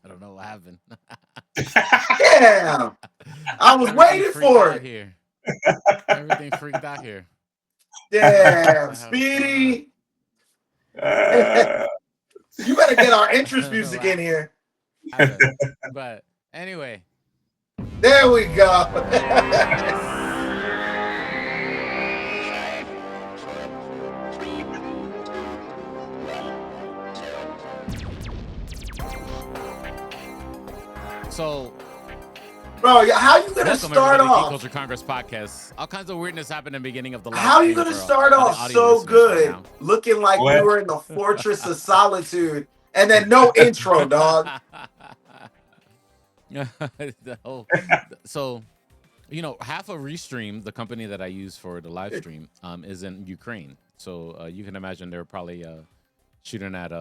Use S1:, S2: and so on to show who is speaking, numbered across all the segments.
S1: I don't know what happened.
S2: Damn, I was
S1: Everything
S2: waiting
S1: freaked
S2: for
S1: out
S2: it.
S1: here. Everything freaked out here. What
S2: Damn,
S1: the hell is going on?
S2: Speedy.
S3: Uh,
S2: You better get our
S1: I
S2: entrance
S1: don't know
S2: music
S1: what
S2: in here.
S1: happened. But anyway,
S2: There we go.
S1: yes. So
S2: Bro, how you gonna
S1: welcome
S2: start
S1: everybody to Geek
S2: off?
S1: Culture Congress Podcast. All kinds of weirdness happened in the beginning of the live
S2: How you
S1: stream
S2: gonna
S1: for
S2: start
S1: all the
S2: off
S1: audio
S2: so
S1: listeners right
S2: good,
S1: now.
S2: looking like we
S3: what?
S2: were in the Fortress of Solitude, and then no intro, dog?
S1: The whole- so half of Restream, the company that I use for the live stream, is in Ukraine. So you can imagine they're probably shooting at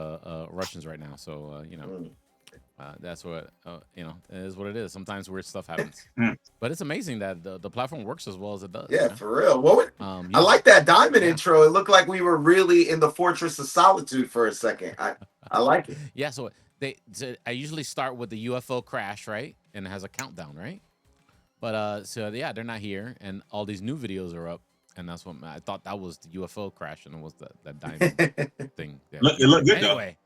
S1: Russians right now. So that's what it is. What it is. Sometimes weird stuff happens,
S3: Mm.
S1: but it's amazing that the platform works as well as it does.
S2: Yeah, for real. What would I
S1: Yeah,
S2: like that diamond
S1: yeah,
S2: intro? It looked like we were really in the Fortress of Solitude for a second. I like it.
S1: yeah. So I usually start with the UFO crash, right, and it has a countdown, right? But so yeah, they're not here, and all these new videos are up, and that's what I thought that was the UFO crash, and it was that diamond thing. There.
S3: It looked good
S1: Anyway,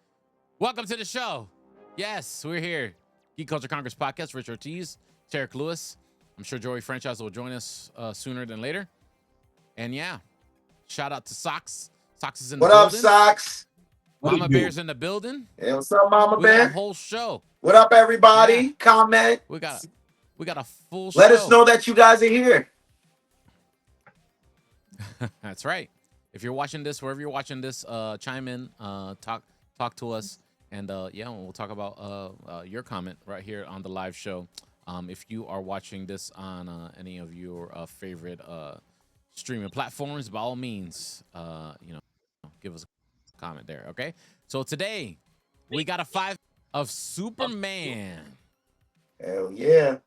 S1: welcome to the show. Yes, we're here. Geek Culture Congress Podcast. Rich Ortiz, Tarek Lewis. I'm sure Joey Franchise will join us sooner than later. And yeah, shout out to Socks. Socks is in the
S2: What up,
S1: building.
S2: Socks?
S3: What
S1: Mama
S3: he do?
S1: Bear's in the building.
S2: Hey, what's up, Mama
S1: We got a
S2: Bear?
S1: whole show.
S2: What up, everybody?
S1: Yeah,
S2: Comment.
S1: we got a full
S2: Let us
S1: show.
S2: know that you guys are here.
S1: That's right. If you're watching this, wherever you're watching this, chime in, talk to us, and yeah, we'll talk about your comment right here on the live show. If you are watching this on any of your favorite streaming platforms, by all means, give us a comment there. Okay. So today we got a 5 minute of Superman.
S2: Hell yeah.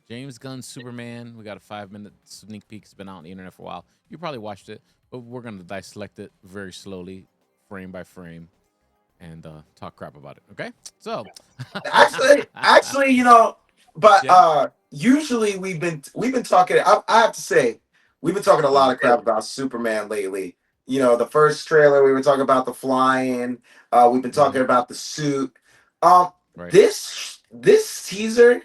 S1: James Gunn's Superman. We got a 5 minute sneak peek. It's been out on the internet for a while. You probably watched it, but we're gonna dissect it very slowly, frame by frame, and talk crap about it. Okay? So,
S2: Actually, but
S1: yeah,
S2: usually we've been talking. I have to say, we've been talking a lot
S1: uh,
S2: of crap about Superman lately. The first trailer we were talking about the flying. We've been talking
S1: mm-hmm,
S2: about the suit. Um,
S1: right,
S2: this teaser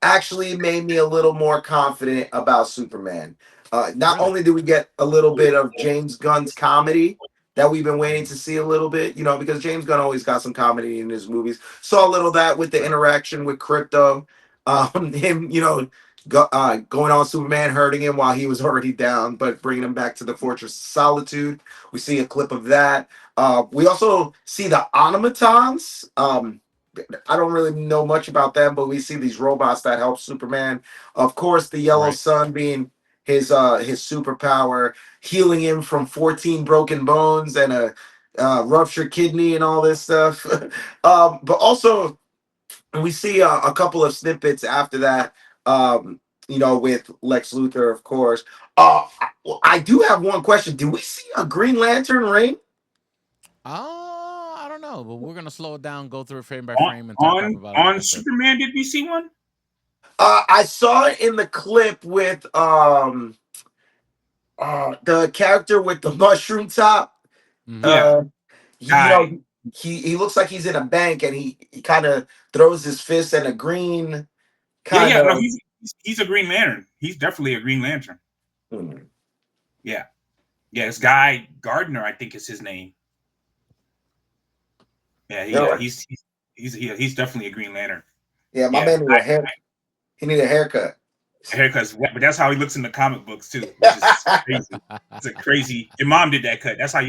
S2: actually made me a little more confident about Superman. Not
S1: really,
S2: only do we get a little bit of James Gunn's comedy that we've been waiting
S1: mm-hmm,
S2: to see a little bit, because James Gunn always got some comedy in his movies. Saw a little of that with the
S1: right,
S2: interaction with Crypto, him, going on Superman, hurting him while he was already down, but bringing him back to the Fortress of Solitude. We see a clip of that. We also see the automatons. I don't really know much about them, but we see these robots that help Superman. Of course, the yellow
S1: right.
S2: sun being his superpower, healing him from 14 broken bones and a ruptured kidney and all this stuff. But also we see a couple of snippets after that. With Lex Luthor, of course. I do have one question. Did we see a Green Lantern ring?
S1: I don't know, but we're gonna slow it down, go through it frame by
S3: On
S1: frame, and talk crap
S3: on
S1: about it, like I
S3: on
S1: said.
S3: Superman, did we see one?
S2: I saw it in the clip with the character with the mushroom top.
S1: Mm-hmm.
S3: Yeah,
S2: Uh, you
S3: guy.
S2: know, he looks like he's in a bank, and he kind of throws his fist and a green
S3: Yeah,
S2: kind
S3: yeah. No,
S2: of.
S3: he's a Green Lantern. He's definitely a Green Lantern.
S2: Hmm.
S3: Yeah, yeah. It's Guy Gardner, I think is his name. Yeah,
S2: Yeah,
S3: he's definitely a Green Lantern.
S2: yeah, my
S3: Yeah,
S2: man need a hair. He need a haircut.
S3: haircuts, but that's how he looks in the comic books too, which is crazy. It's a crazy. Your mom did that cut. That's how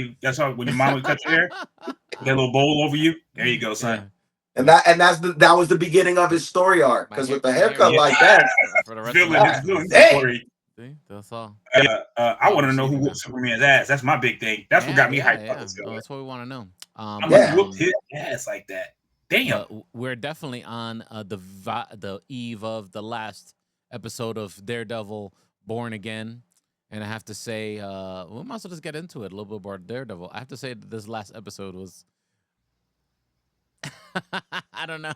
S3: when your mom would cut your hair, with that little bowl over you. There you go,
S1: Yeah.
S3: son.
S2: That was the beginning of his story arc. Because with the
S1: My hair
S2: haircut
S1: is
S3: Yeah,
S2: like
S1: cut
S2: that,
S1: for the rest of my
S3: villain, his
S1: life
S2: God
S1: now.
S3: villain
S1: See,
S2: dang.
S3: story.
S1: see, that's all.
S3: I
S1: All
S3: want to know who
S1: receding now.
S3: whooped Superman's ass. That's my big thing. That's what got me hyped about
S1: Yeah.
S3: this
S1: No,
S3: show.
S1: that's what we want to know.
S3: I'm like,
S2: Yeah.
S3: whooped his ass like that. Damn.
S1: But we're definitely on the eve of the last episode of Daredevil: Born Again, and I have to say, we might as well just get into it a little bit about Daredevil. I have to say that this last episode was, I don't know.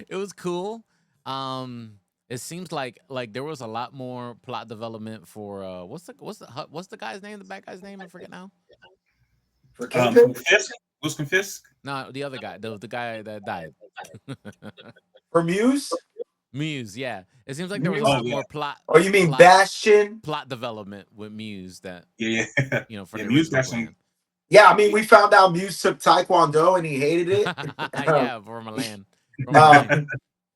S1: It was cool. It seems like there was a lot more plot development for what's the guy's name? The bad guy's name? I forget now.
S2: For Kingpin?
S3: Fisk? Wilson Fisk?
S1: No, the other guy, the guy that died.
S2: For Muse?
S1: Muse, yeah. It seems like there was a
S2: Muse?
S1: lot
S3: Oh, yeah.
S1: more plot.
S2: Or you mean
S1: plot,
S2: Bastion?
S1: plot development with Muse that
S3: Yeah.
S1: for
S3: Yeah,
S1: the
S3: Muse
S1: original
S3: got some.
S1: plan.
S2: Yeah, I mean, we found out Muse took Taekwondo and he hated it.
S1: Yeah, for Milan.
S2: How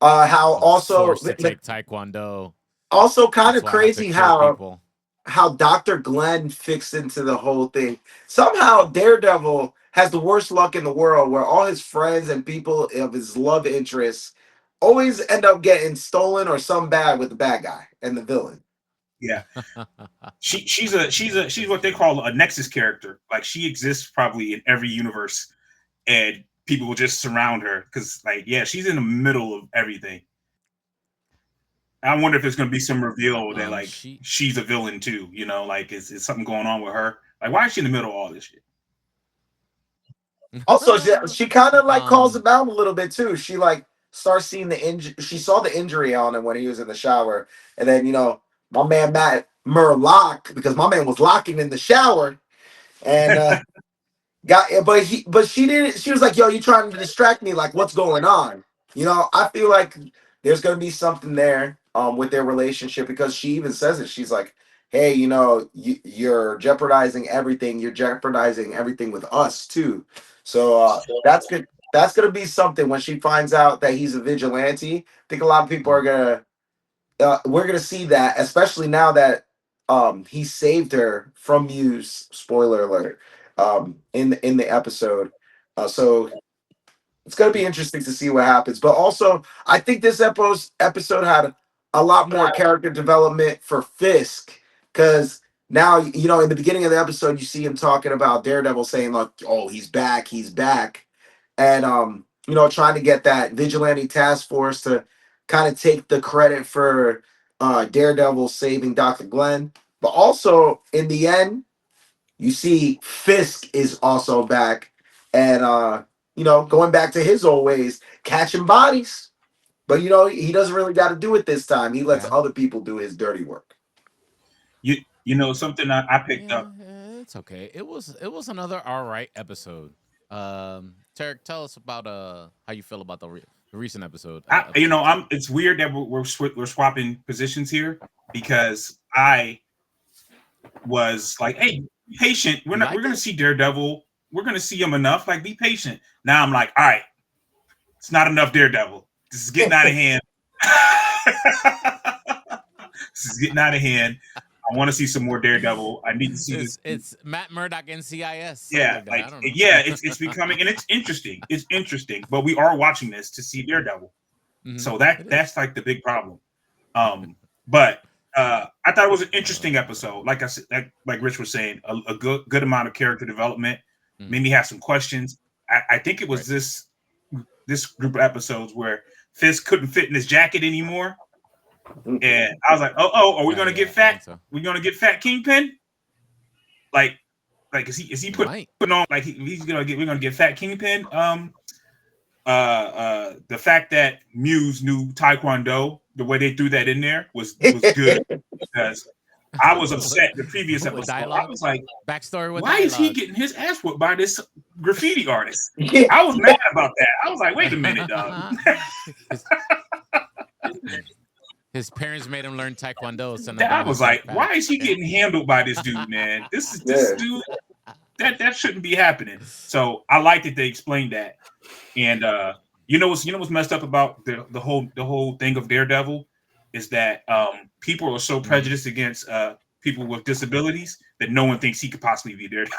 S1: I was
S2: also
S1: forced to take Taekwondo.
S2: kind
S1: That's
S2: of
S1: why I have to
S2: crazy
S1: kill
S2: how
S1: people.
S2: Dr. Glenn fixed into the whole thing. Somehow Daredevil has the worst luck in the world where all his friends and people of his love interests always end up getting stolen or some bad with the bad guy and the villain.
S3: Yeah. She's what they call a nexus character. Like she exists probably in every universe, and people will just surround her because, like, yeah, she's in the middle of everything. I wonder if there's going to be some reveal that like she's a villain too. You know, like is something going on with her? Like, why is she in the middle of all this shit?
S2: Also, she kind of like calls him out a little bit too. She like starts seeing the injury. She saw the injury on him when he was in the shower, and then my man Matt Murlock, because my man was locking in the shower, and but she didn't. She was like, "Yo, you trying to distract me? Like, what's going on?" I feel like there's gonna be something there with their relationship because she even says it. She's like, "Hey, you're jeopardizing everything. You're jeopardizing everything with us too." So that's good. That's gonna be something when she finds out that he's a vigilante. I think a lot of people are gonna. We're gonna see that, especially now that he saved her from Muse. Spoiler alert. In the episode, so it's gonna be interesting to see what happens. But also, I think this episode had a lot more character development for Fisk because now in the beginning of the episode you see him talking about Daredevil saying like, "Oh, he's back," and trying to get that vigilante task force to kind of take the credit for Daredevil saving Dr. Glenn, but also in the end you see Fisk is also back and going back to his old ways, catching bodies. But he doesn't really got to do it this time. He lets other people do his dirty work.
S3: Something I picked up.
S1: It's okay. It was another all right episode. Tarek, tell us about how you feel about the recent episode.
S3: It's weird that we're swapping positions here because I was like, hey, be patient. We're gonna see Daredevil. We're gonna see him enough. Like, be patient. Now I'm like, all right, it's not enough Daredevil. This is getting out of hand. This is getting out of hand. I want to see some more Daredevil. I need to see this.
S1: It's Matt Murdock NCIS.
S3: Yeah,
S1: I don't know.
S3: it's becoming, and it's interesting. It's interesting, but we are watching this to see Daredevil. Mm-hmm. So that's like the big problem. But I thought it was an interesting episode. Like I said, like Rich was saying, a good amount of character development. Mm-hmm. Made me have some questions. I think it was this group of episodes where Fisk couldn't fit in his jacket anymore. And I was like, are we gonna get fat? So. We're gonna get fat Kingpin? Like is he putting on like we're gonna get fat Kingpin? The fact that Muse knew Taekwondo, the way they threw that in there was good because I was upset the previous episode. I was like,
S1: backstory with
S3: why is he getting his ass whooped by this graffiti artist? I was mad about that. I was like, wait a minute, dog.
S1: His parents made him learn Taekwondo. So
S3: I was like, why is he getting handled by this dude, man? This dude that shouldn't be happening. So I like that they explained that. And what's messed up about the whole thing of Daredevil is that people are so prejudiced against people with disabilities that no one thinks he could possibly be Daredevil.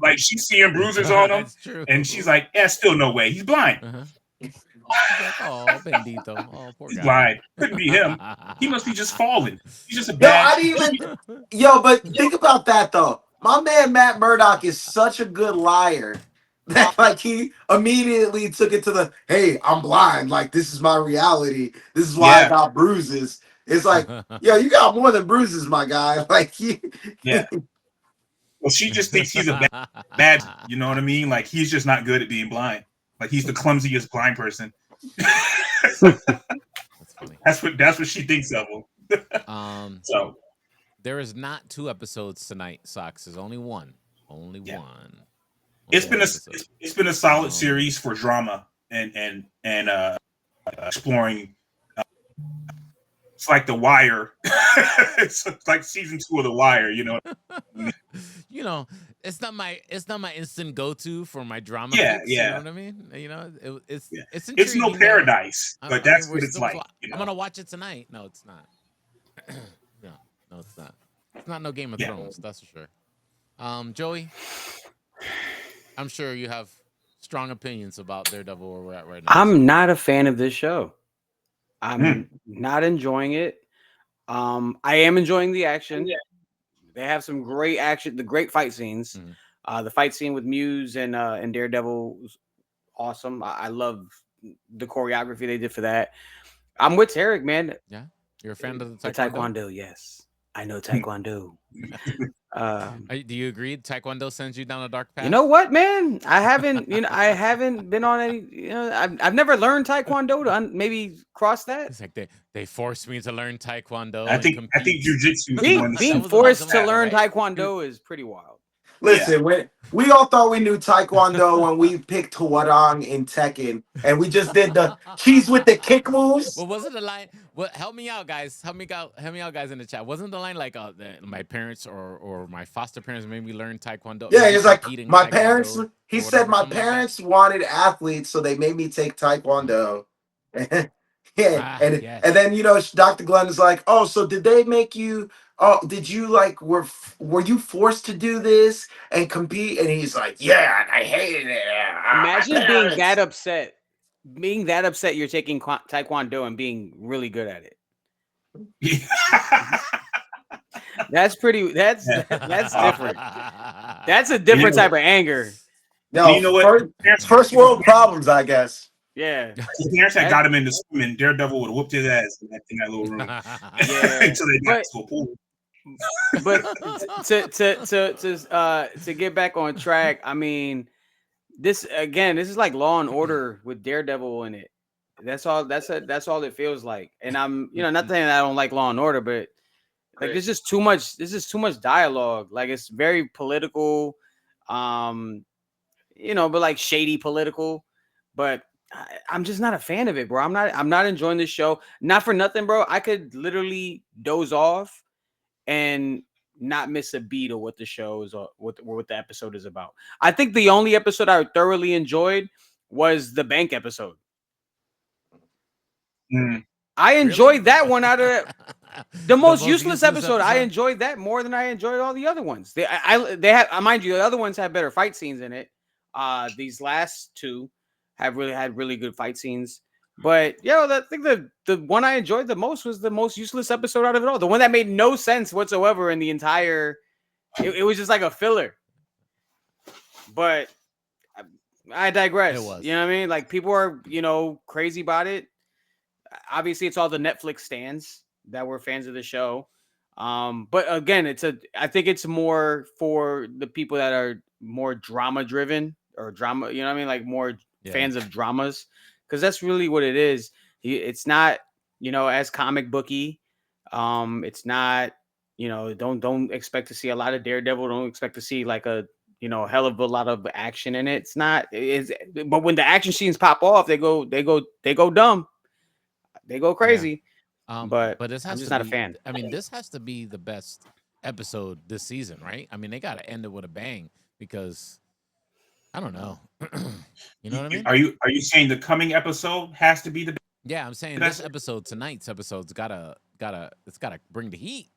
S3: Like she's seeing bruises on him, and she's like, "Yeah, still no way. He's blind."
S1: Uh-huh. Like, oh, bendito. Oh, poor
S3: He's
S1: guy.
S3: blind. Couldn't be him. He must be just falling. He's just a bad.
S2: But think about that though. My man Matt Murdock is such a good liar that like he immediately took it to the hey, I'm blind. Like this is my reality. This is why I got bruises. It's like, you got more than bruises, my guy. Like
S3: yeah. Well, she just thinks he's a bad. You know what I mean? Like he's just not good at being blind. Like he's the clumsiest blind person.
S1: That's funny.
S3: That's what she thinks of him. So
S1: there is not 2 episodes tonight, Socks. There's only one. Only one.
S3: It's been a solid series for drama and exploring. It's like The Wire. It's like season 2 of The Wire. You know.
S1: It's not my instant go to for my drama.
S3: Yeah,
S1: picks,
S3: yeah.
S1: You know what I mean?
S3: It's no paradise, but that's what it's like.
S1: I'm gonna watch it tonight. No, it's not. no, it's not. It's not no Game of Thrones. That's for sure. Joey, I'm sure you have strong opinions about Daredevil where we're at right now.
S4: I'm not a fan of this show. I'm not enjoying it. I am enjoying the action. They have some great action, the great fight scenes. The fight scene with Muse and Daredevil was awesome. I love the choreography they did for that. I'm with Tarek, man.
S1: Yeah, you're a fan of the
S4: Taekwondo? Yes, I know Taekwondo.
S1: Do you agree? Taekwondo sends you down a dark path.
S4: You know what, man? I haven't been on any. I've never learned Taekwondo to maybe cross that.
S1: It's like they forced me to learn Taekwondo.
S3: I think jiu-jitsu.
S4: Being forced to learn Taekwondo is pretty wild.
S2: Listen, we all thought we knew Taekwondo when we picked Hwarang in Tekken, and we just did the cheese with the kick moves.
S1: Well, wasn't the line? Help me out, guys. Help me out, guys, in the chat. Wasn't the line like my parents or my foster parents made me learn Taekwondo?
S2: Yeah, he's like my parents. He
S1: or
S2: said
S1: whatever,
S2: my
S1: something like
S2: parents wanted athletes, so they made me take Taekwondo. And then Dr. Glenn is like, oh, so did they make you? Oh, did you were you forced to do this and compete? And he's like, yeah, I hated it.
S4: Imagine being that upset. You're taking Taekwondo and being really good at it. That's different. That's a different type of anger.
S2: No, you know what? First world problems, I guess.
S4: Yeah,
S3: his parents had got him into swimming. Daredevil would have whooped his ass in that little room. Until they got to a pool.
S4: But to get back on track, I mean, this is like Law and Order with Daredevil in it. That's all it feels like. And I'm not saying I don't like Law and Order, but like there's just too much. This is too much dialogue. Like it's very political, but like shady political. But I'm just not a fan of it, bro. I'm not enjoying this show. Not for nothing, bro. I could literally doze off and not miss a beat of what the show is, what the episode is about. I think the only episode I thoroughly enjoyed was the bank episode. I enjoyed that one out of the most useless episode. I enjoyed that more than I enjoyed all the other ones. They have, mind you, the other ones have better fight scenes in it. These last two have had really good fight scenes. But I think the one I enjoyed the most was the most useless episode out of it all. The one that made no sense whatsoever in the entire. It was just like a filler. But I digress.
S1: It was.
S4: You know what I mean? Like people are crazy about it. Obviously, it's all the Netflix stans that were fans of the show. But again, I think it's more for the people that are more drama driven or drama. You know what I mean? Like more fans of dramas. Because that's really what it is. It's not, as comic booky. It's not, don't expect to see a lot of Daredevil. Don't expect to see like a, hell of a lot of action in it. It's not. But when the action scenes pop off, they go dumb. They go crazy.
S1: Yeah.
S4: But
S1: this
S4: I'm just not a fan.
S1: I mean, this has to be the best episode this season, right? I mean, they got to end it with a bang because. I don't know. You know what I mean?
S3: Are you saying the coming episode has to be the?
S1: Yeah, I'm saying tonight's episode's gotta bring the heat.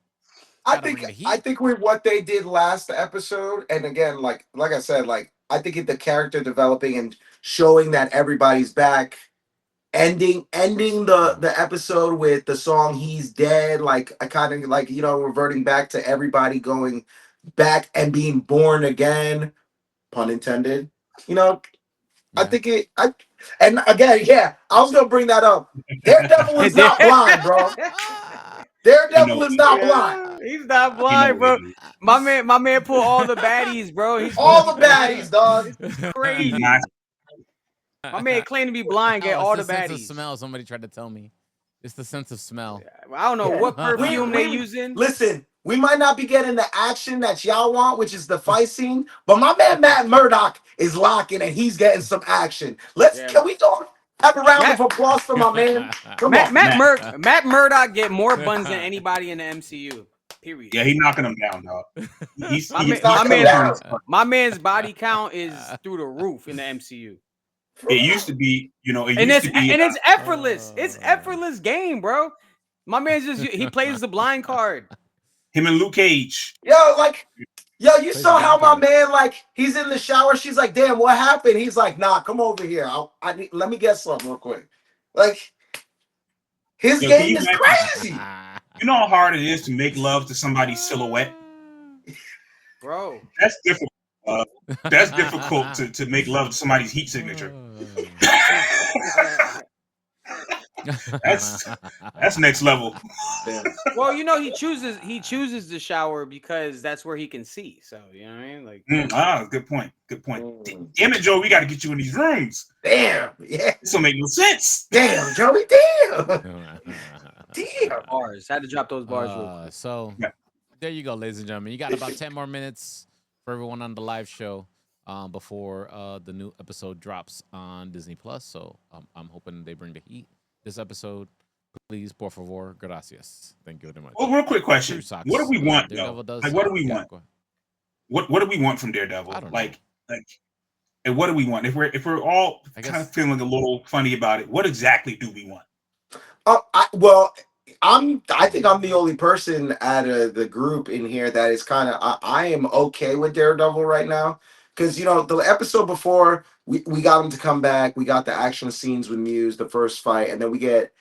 S2: I think with what they did last episode, and again, like I said, like I think the character developing and showing that everybody's back, ending the episode with the song "He's Dead," like I kind of like reverting back to everybody going back and being born again. Pun intended. I think and again, I was gonna bring that up. Daredevil is not blind, bro. Daredevil is not blind.
S4: He's not blind, bro. My man pulled all the baddies, bro.
S2: All the baddies, dog.
S4: Crazy. My man claimed to be blind, get
S1: Oh,
S4: all
S1: it's
S4: the
S1: the sense of
S4: baddies.
S1: smell. Somebody tried to tell me. It's the sense of smell.
S4: I don't know
S2: Yeah.
S4: what perfume they using.
S2: Listen, we might not be getting the action that y'all want, which is the fight scene, but my man Matt Murdock is locking and he's getting some action.
S4: Yeah.
S2: Can we go have a round of applause for my man? Come on.
S4: Matt Murdock get more buns than anybody in the MCU. Period.
S3: Yeah, he's knocking them down, dog. He's
S2: knocking them down.
S4: My man's body count is through the roof in the MCU.
S3: It used to be,
S4: it's effortless. It's effortless game, bro. My man's he plays the blind card.
S3: Him and Luke Cage.
S2: Yo, you saw how my man, he's in the shower. She's like, damn, what happened? He's like, nah, come over here. Let me get something real quick. His game is crazy.
S3: You know how hard it is to make love to somebody's silhouette?
S4: Bro.
S3: That's difficult. That's difficult to make love to somebody's heat signature. That's next level.
S4: Well, he chooses the shower because that's where he can see. So you know what I mean?
S3: Good point. Damn it, Joe, we got to get you in these rooms.
S2: Damn, yeah.
S3: This will make no sense.
S2: Damn, Joey, damn. Damn.
S4: Bars. Had to drop those bars real quick.
S1: So there you go, ladies and gentlemen. You got about 10 more minutes for everyone on the live show before the new episode drops on Disney Plus. So I'm hoping they bring the heat this episode. Please, por favor, gracias. Thank you very much.
S3: Well, real quick question: what do we want, though? What do we want? What do we want from Daredevil? And what do we want? If we're all kind of feeling a little funny about it, what exactly do we want?
S2: I think I'm the only person out of the group in here that is kind of I am okay with Daredevil right now, because the episode before we got him to come back, we got the action scenes with Muse, the first fight, and then we get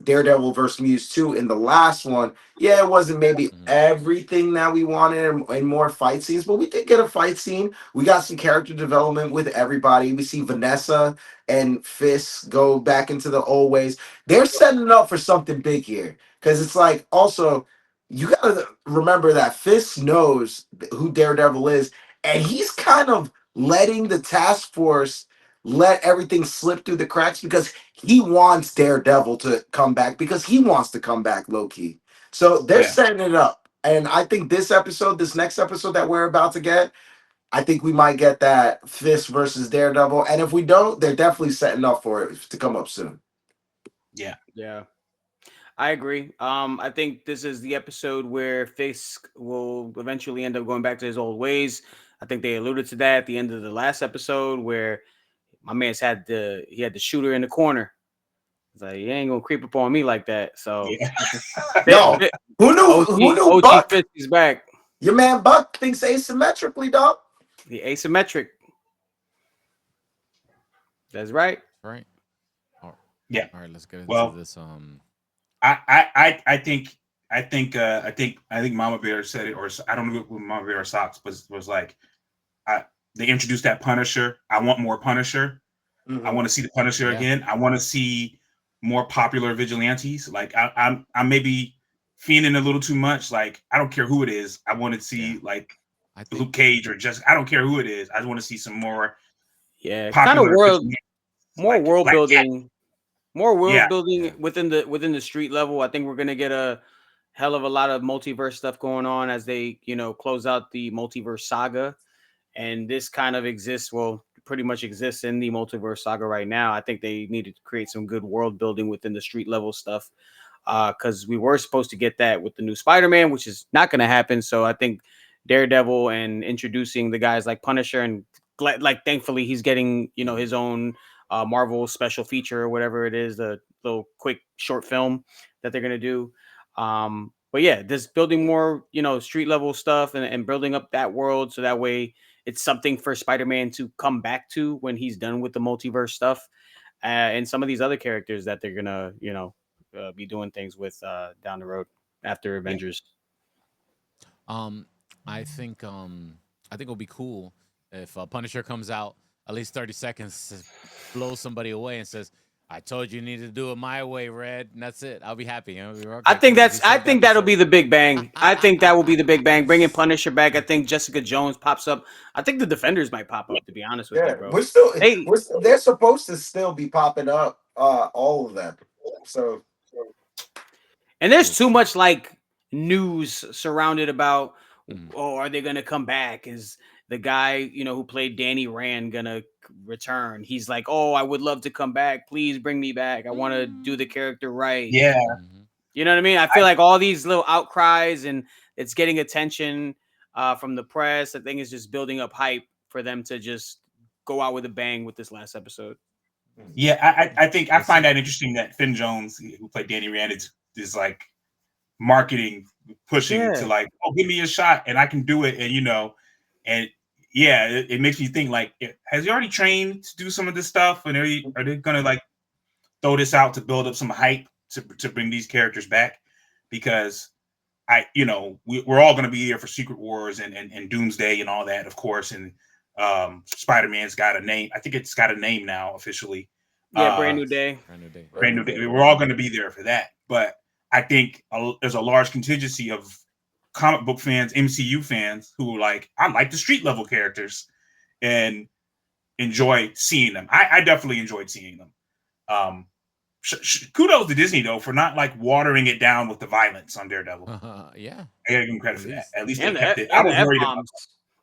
S2: Daredevil versus Muse 2 in the last one. Yeah, it wasn't maybe everything that we wanted and more fight scenes, but we did get a fight scene. We got some character development with everybody. We see Vanessa and Fisk go back into the old ways. They're setting up for something big here, because it's also you gotta remember that Fisk knows who Daredevil is, and he's kind of letting the task force let everything slip through the cracks because he wants Daredevil to come back, because he wants to come back low-key. So they're setting it up. And I think this next episode that we're about to get, I think we might get that Fisk versus Daredevil. And if we don't, they're definitely setting up for it to come up soon.
S3: Yeah.
S4: Yeah. I agree. I think this is the episode where Fisk will eventually end up going back to his old ways. I think they alluded to that at the end of the last episode, where my man's had the shooter in the corner. He's like, you ain't gonna creep up on me like that. So
S2: Yo, who knew Buck
S4: is back?
S2: Your man Buck thinks asymmetrically, dog.
S4: The asymmetric. That's right.
S1: Right.
S3: Yeah.
S1: All right, let's get into this.
S3: I think Mama Bear said it, or I don't know what Mama Bear or Socks was like. They introduced that Punisher. I want more Punisher. Mm-hmm. I want to see the Punisher again. I want to see more popular vigilantes. I'm maybe fiending a little too much. I don't care who it is. I want to see Luke Cage or just I don't care who it is. I just want to see some more.
S4: Yeah, kind of world building. More world building within the street level. I think we're gonna get a hell of a lot of multiverse stuff going on as they close out the multiverse saga. And this kind of pretty much exists in the multiverse saga right now. I think they needed to create some good world building within the street level stuff, because we were supposed to get that with the new Spider-Man, which is not going to happen. So I think Daredevil and introducing the guys like Punisher, and thankfully he's getting his own Marvel special feature or whatever it is, the little quick short film that they're going to do. But yeah, just building more street level stuff and building up that world, so that way it's something for Spider-Man to come back to when he's done with the multiverse stuff, and some of these other characters that they're gonna, be doing things with down the road after Avengers.
S1: I think it'll be cool if Punisher comes out at least 30 seconds, blows somebody away, and says, I told you need to do it my way, Red, and that's it. I'll be happy. I'll be, okay,
S4: I think
S1: cool.
S4: that's. I think that'll be the Big Bang. I think that will be the Big Bang. Bringing Punisher back. I think Jessica Jones pops up. I think the Defenders might pop up. To be honest with you, bro.
S2: They're supposed to still be popping up. All of them. So.
S4: And there's too much like news surrounded about. Oh, are they gonna come back? Is the guy who played Danny Rand gonna return? He's like, oh, I would love to come back. Please bring me back. I want to do the character right.
S3: Yeah.
S4: You know what I mean? I feel like all these little outcries and it's getting attention from the press. I think it's just building up hype for them to just go out with a bang with this last episode.
S3: Yeah, I think I find that interesting that Finn Jones, who played Danny Rand, is like marketing, pushing to like, oh, give me a shot and I can do it. And it makes me think like, has he already trained to do some of this stuff? And are they gonna like throw this out to build up some hype to bring these characters back? Because we're all gonna be here for Secret Wars and Doomsday and all that, of course. And Spider-Man's got a name. I think it's got a name now officially.
S4: Yeah, brand new day.
S3: Brand new day. We're all going to be there for that. But I think there's a large contingency of comic book fans, MCU fans, who are like, I like the street level characters and enjoy seeing them. I definitely enjoyed seeing them. Kudos to Disney though for not like watering it down with the violence on Daredevil.
S1: Yeah,
S3: I gotta give them credit for that. At least they
S4: the
S3: kept it. I was worried about.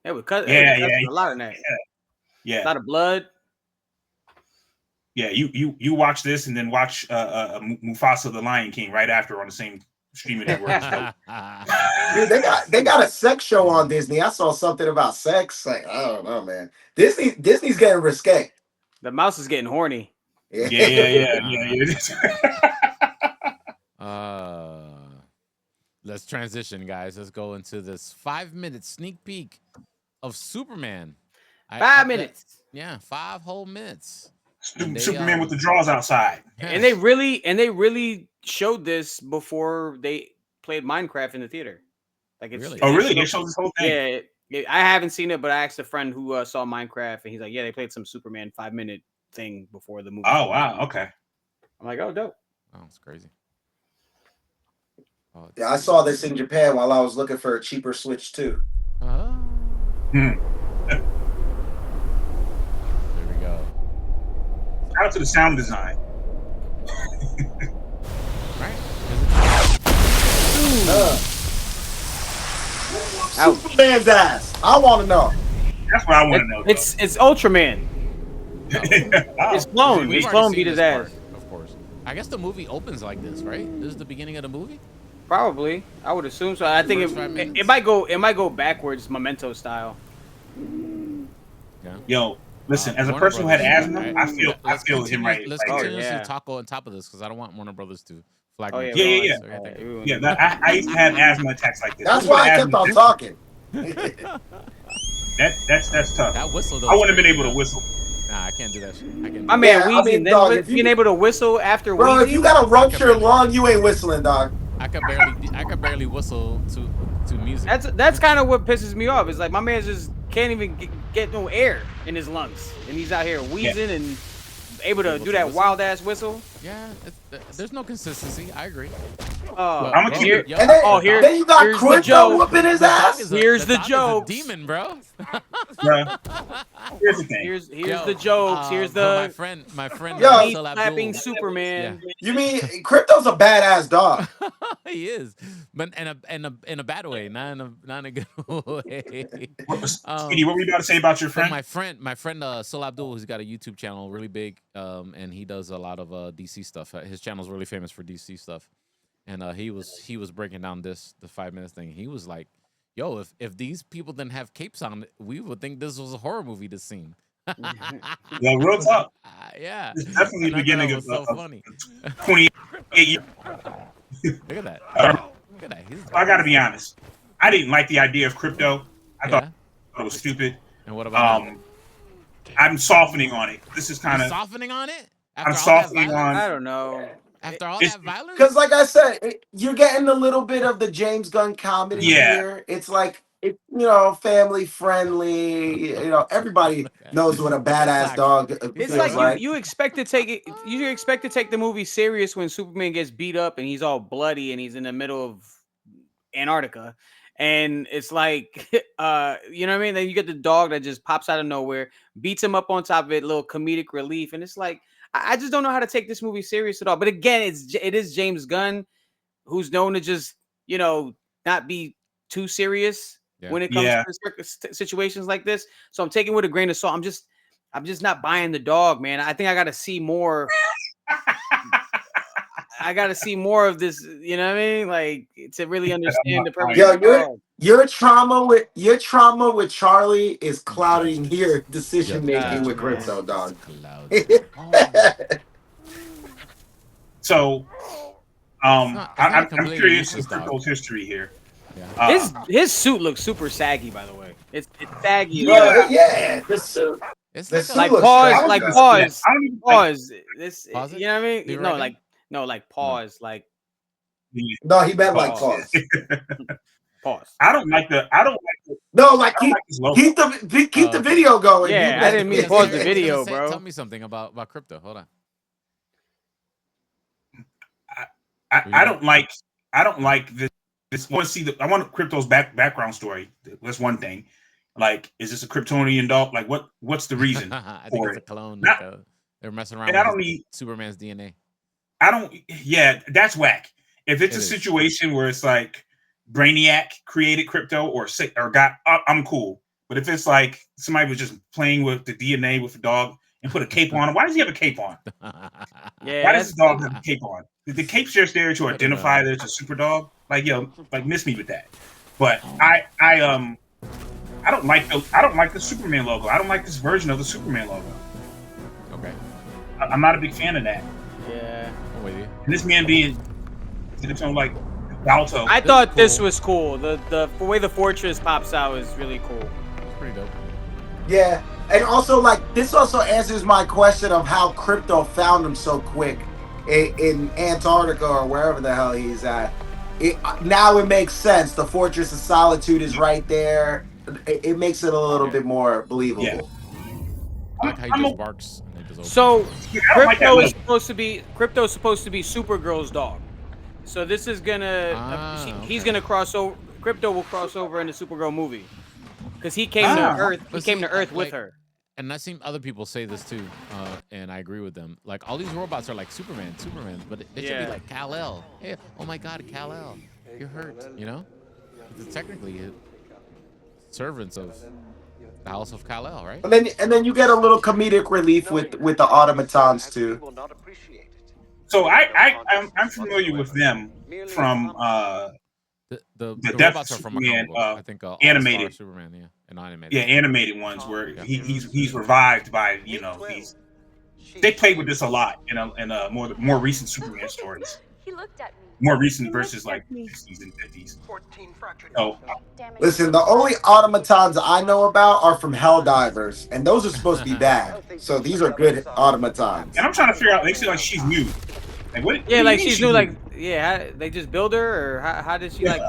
S4: Yeah, because
S3: a
S4: lot of that.
S3: Yeah,
S4: a lot of blood.
S3: Yeah, you watch this and then watch Mufasa the Lion King right after on the same streaming network.
S2: Dude, they got a sex show on Disney. I saw something about sex. Like, I don't know, man. Disney's getting risque.
S4: The mouse is getting horny.
S3: Yeah.
S1: Let's transition, guys. Let's go into this 5-minute sneak peek of Superman.
S4: 5 minutes.
S1: 5 whole minutes.
S3: Superman with the draws outside.
S4: And they really showed this before they played Minecraft in the theater. Like it's
S1: really?
S3: Oh, really? They showed this whole thing.
S4: Yeah, I haven't seen it, but I asked a friend who saw Minecraft, and he's like, "Yeah, they played some Superman 5-minute thing before the movie."
S3: Oh wow, okay.
S4: I'm like, "Oh, dope."
S1: Oh, it's crazy. Oh,
S2: Yeah, I saw this in Japan while I was looking for a cheaper Switch too.
S1: There we go.
S3: Shout out to the sound design.
S1: Right?
S2: Superman's ass. I want to know.
S3: That's what I want to know.
S4: It's Ultraman. It's clone.
S1: We've
S4: His
S1: already
S4: clone
S1: seen
S4: beat his
S1: this
S4: ass.
S1: part, of course. I guess the movie opens like this, right? This is the beginning of the movie.
S4: Probably, I would assume so. I think it might go backwards, Memento style.
S1: Yeah.
S3: Yo, listen, as a
S1: Warner
S3: person who had
S1: Brothers,
S3: asthma,
S1: right?
S3: I feel him right.
S1: Let's
S3: Like,
S1: continuously talk on top of this because I don't want Warner Brothers to flag me.
S3: Yeah. I used to have asthma attacks like this.
S2: That's why I kept on talking.
S3: That's tough.
S1: That whistle, though,
S3: I wouldn't have been able to whistle.
S1: Nah, I can't do that shit.
S4: My man, wheezing,
S2: dog,
S4: being able to whistle after
S2: bro,
S4: wheezing.
S2: if you got a ruptured lung, you ain't whistling, dog.
S1: I could barely whistle to music.
S4: That's kind of what pisses me off. It's like my man just can't even get no air in his lungs, and he's out here wheezing and able to do that wild ass whistle.
S1: Yeah, there's no consistency. I agree.
S3: I'm gonna keep it.
S2: Then you got Quinto whooping his ass.
S4: Here's the joke.
S1: Demon, bro.
S3: Here's the thing.
S4: Here's the jokes. Here's the
S1: my friend.
S4: slapping Superman.
S2: Yeah. You mean Crypto's a badass dog?
S1: He is, but in a bad way, not in a good way.
S3: Speedy, what were you about to say about your friend?
S1: My friend, Sul Abdul, who's got a YouTube channel, really big, and he does a lot of DC stuff. His channel's really famous for DC stuff, and he was breaking down the 5 minutes thing. He was like, "Yo, if these people didn't have capes on, we would think this was a horror movie. This scene."
S3: Yeah, real talk.
S1: Yeah,
S3: it's definitely the beginning of
S1: so funny.
S3: 28 years.
S1: Look at that. Look at that.
S3: I got to be honest. I didn't like the idea of crypto. I thought it was stupid.
S1: And what about
S3: I'm softening on it. This is kind of
S1: softening on it.
S3: I'm softening on.
S4: I don't know.
S1: After all that violence,
S2: because like I said, you're getting a little bit of the James Gunn comedy here. It's like It's, family friendly. Everybody knows what a badass dog
S4: It's
S2: feels
S4: like
S2: like.
S4: you expect to take it. You expect to take the movie serious when Superman gets beat up and he's all bloody and he's in the middle of Antarctica, and it's like, you know what I mean? Then you get the dog that just pops out of nowhere, beats him up on top of it, little comedic relief, and it's like I just don't know how to take this movie serious at all. But again, it is James Gunn, who's known to just not be too serious when it comes to situations like this. So I'm taking it with a grain of salt. I'm just not buying the dog, man. I think I got to see more. I got to see more of this. You know what I mean? Like, to really understand the purpose.
S2: Yo, your trauma with Charlie is clouding your decision making with Crypto, dog.
S3: So, I'm curious of Crypto's history here.
S4: Yeah. His suit looks super saggy, by the way. It's saggy.
S2: Yeah, the suit.
S1: It's
S4: like pause. This,
S1: pause it?
S4: You know what I mean?
S1: You
S4: Like pause. Like
S2: no, he meant like pause.
S4: Pause.
S3: I don't like the.
S2: No, like keep the video going.
S4: Yeah, I didn't mean to pause the video, bro.
S1: Tell me something about Crypto. Hold on.
S3: I don't like this. I want Crypto's background story. That's one thing. Like, is this a Kryptonian dog? Like, what's the reason?
S1: I think it's a clone. They're messing around.
S3: And I don't need
S1: Superman's DNA.
S3: Yeah, that's whack. If it's a situation where it's like Brainiac created Crypto or I'm cool. But if it's like somebody was just playing with the DNA with a dog and put a cape on him, why does he have a cape on? Why does the dog have a cape on? The cape's just there to identify that it's a super dog. Like, miss me with that. But I don't like the Superman logo. I don't like this version of the Superman logo.
S1: Okay.
S3: I'm not a big fan of that.
S4: Yeah.
S1: I'm with you.
S3: And this man being its own like Balto.
S4: I thought this was cool. The way the fortress pops out is really cool.
S1: It's pretty dope.
S2: Yeah. And also, like, this also answers my question of how Crypto found him so quick in Antarctica or wherever the hell he's at. Now it makes sense. The Fortress of Solitude is right there. It makes it a little bit more believable.
S3: Yeah.
S1: I like how he just barks.
S4: So Crypto is supposed to be Supergirl's dog. So this is gonna he's gonna cross over. Crypto will cross over in the Supergirl movie because he came to Earth. He came to Earth with her.
S1: And I've seen other people say this too, and I agree with them. Like, all these robots are like Superman, but they should be like Kal-El. Hey, oh my God, Kal-El, you're hurt. You know, it's technically servants of the House of Kal-El, right?
S2: And then you get a little comedic relief with the automatons too.
S3: So I'm familiar with them from
S1: the
S3: Death
S1: robots are from
S3: Superman,
S1: I think
S3: animated
S1: Superman, and animated.
S3: Yeah, animated ones where he's revived by they played with this a lot in more recent Superman stories.
S5: He looked at me.
S3: More recent versus like 60s and 50s. Oh,
S2: listen, the only automatons I know about are from Helldivers, and those are supposed to be bad. So these are good automatons.
S3: And I'm trying to figure out. They seem like she's new. Like what?
S4: Yeah, like she's new. Like they just build her, or how did she like?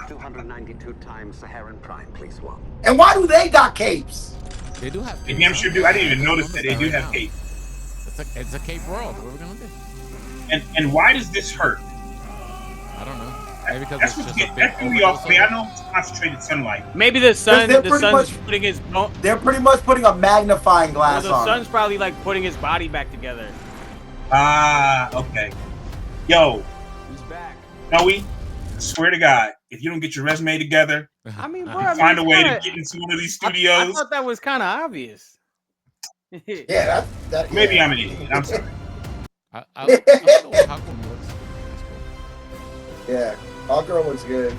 S6: 292 times Saharan Prime, please one.
S2: And why do they got capes?
S1: They do have.
S3: They damn sure do. I didn't even notice that they do have cape.
S1: It's a cape world. What are we gonna do?
S3: And why does this hurt?
S1: I don't know. Maybe because
S3: that's
S1: it's
S3: what
S1: just
S3: that threw me off. I mean, I know it's concentrated sunlight.
S4: Maybe the sun's putting his.
S2: They're pretty much putting a magnifying glass on.
S4: The sun's probably like putting his body back together.
S3: Okay. Yo,
S4: he's back.
S3: Noe, swear to God, if you don't get your resume together,
S4: I mean,
S3: find a way to get into one of these studios.
S4: I thought that was kind of obvious.
S2: Yeah,
S3: maybe I'm an idiot. I'm sorry.
S1: I like the way Hawkwoman looks. Cool.
S2: Yeah, Hawkgirl looks good.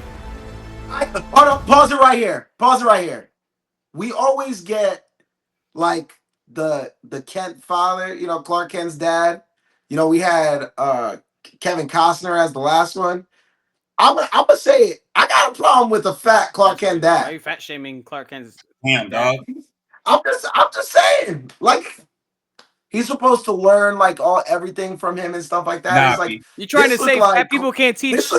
S2: Hold on, pause it right here. We always get like the Kent father, Clark Kent's dad. We had Kevin Costner as the last one. I'm gonna say it. I got a problem with the fat Clark Kent dad.
S4: Are you fat shaming Clark Kent's?
S3: Damn, dog.
S2: I'm just saying. Like, he's supposed to learn like everything from him and stuff like that.
S3: Nah,
S2: it's like
S4: you trying to say fat people can't teach